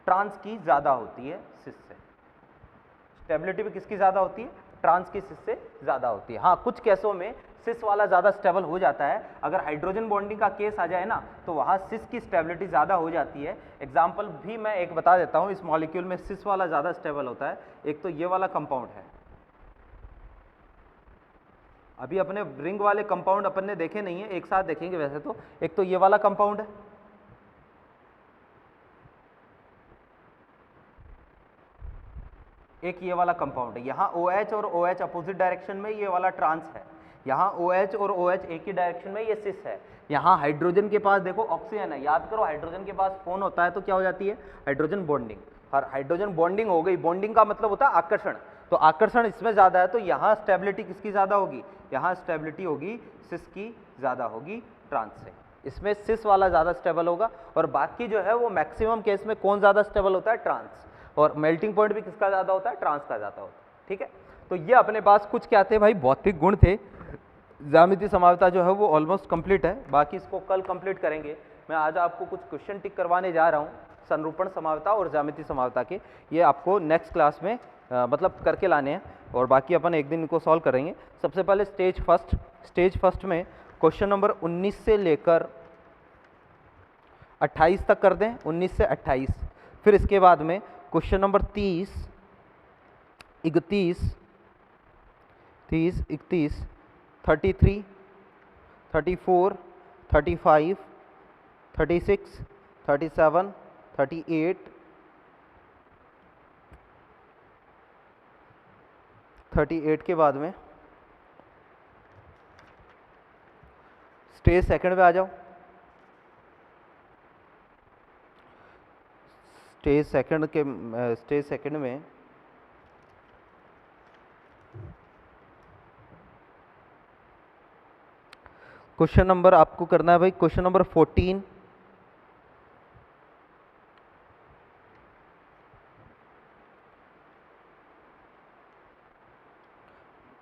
ट्रांस की ज्यादा होती है सिस से। स्टेबिलिटी भी किसकी ज्यादा होती है? ट्रांस की सिस से ज्यादा होती है। हाँ, कुछ केसों में सिस वाला ज्यादा स्टेबल हो जाता है। अगर हाइड्रोजन बॉन्डिंग का केस आ जाए ना तो वहां सिस की स्टेबिलिटी ज्यादा हो जाती है। एग्जांपल भी मैं एक बता देता हूं, इस मॉलिक्यूल में सिस वाला ज्यादा स्टेबल होता है। एक तो ये वाला कंपाउंड है, अभी अपने रिंग वाले कंपाउंड अपन ने देखे नहीं है, एक साथ देखेंगे वैसे तो। एक तो ये वाला कंपाउंड है, एक ये वाला कंपाउंड है। यहाँ OH और OH अपोजिट डायरेक्शन में, ये वाला ट्रांस है। यहाँ OH और OH एक ही डायरेक्शन में, ये सिस है। यहाँ हाइड्रोजन के पास देखो ऑक्सीजन है, याद करो हाइड्रोजन के पास फोन होता है तो क्या हो जाती है? Hydrogen bonding. और हाइड्रोजन बॉन्डिंग हो गई, बॉन्डिंग का मतलब होता है आकर्षण, तो आकर्षण इसमें ज्यादा है तो यहाँ स्टेबिलिटी किसकी ज्यादा होगी? यहाँ स्टेबिलिटी होगी सिस की ज्यादा होगी ट्रांस से। इसमें सिस वाला ज्यादा स्टेबल होगा और बाकी जो है वो मैक्सिमम केस में कौन ज्यादा स्टेबल होता है? ट्रांस। और मेल्टिंग पॉइंट भी किसका ज्यादा होता है? ट्रांस का ज्यादा होता है। ठीक है, तो ये अपने पास कुछ क्या थे भाई? भौतिक गुण थे। ज्यामितीय समावता जो है वो ऑलमोस्ट कंप्लीट है, बाकी इसको कल कंप्लीट करेंगे। मैं आज आपको कुछ क्वेश्चन टिक करवाने जा रहा हूँ संरूपण समावता और ज्यामितीय समावता के, ये आपको नेक्स्ट क्लास में मतलब करके लाने हैं और बाकी अपन एक दिन इनको सॉल्व करेंगे। सबसे पहले स्टेज फर्स्ट में क्वेश्चन नंबर 19 से लेकर 28 तक कर दें, 19 से 28। फिर इसके बाद में क्वेश्चन नंबर 30, 31, 33, 34, 35, 36, 37, 38, 38 के बाद में स्टेज सेकंड पे आ जाओ। स्टेज सेकंड में क्वेश्चन नंबर आपको करना है भाई, क्वेश्चन नंबर 14,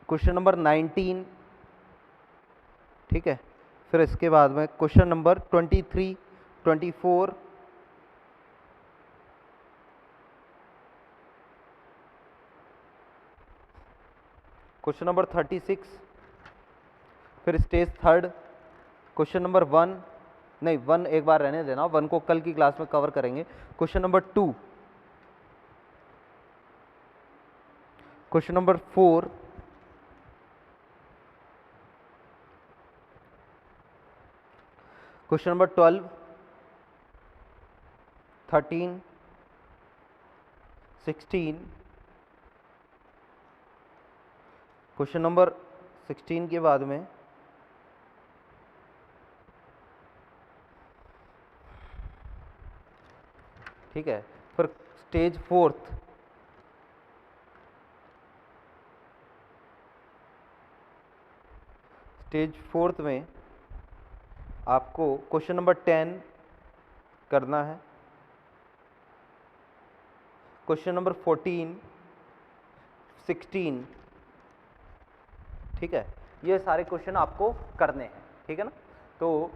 क्वेश्चन नंबर 19, ठीक है। फिर इसके बाद में क्वेश्चन नंबर 23, 24, क्वेश्चन नंबर 36, फिर स्टेज थर्ड क्वेश्चन नंबर 1, नहीं 1 एक बार रहने देना, 1 को कल की क्लास में कवर करेंगे। Question number 2, question number 4, question number 12, 13, 16, question number 16 के बाद में ठीक है। फिर स्टेज फोर्थ, में आपको क्वेश्चन नंबर 10 करना है, क्वेश्चन नंबर 14, 16, ठीक है। ये सारे क्वेश्चन आपको करने हैं, ठीक है ना। तो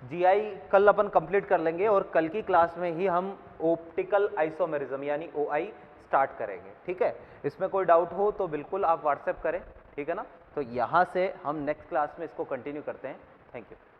जीआई कल अपन कंप्लीट कर लेंगे और कल की क्लास में ही हम ऑप्टिकल आइसोमेरिज्म यानी ओआई स्टार्ट करेंगे, ठीक है। इसमें कोई डाउट हो तो बिल्कुल आप व्हाट्सएप करें, ठीक है ना। तो यहाँ से हम नेक्स्ट क्लास में इसको कंटिन्यू करते हैं। Thank you.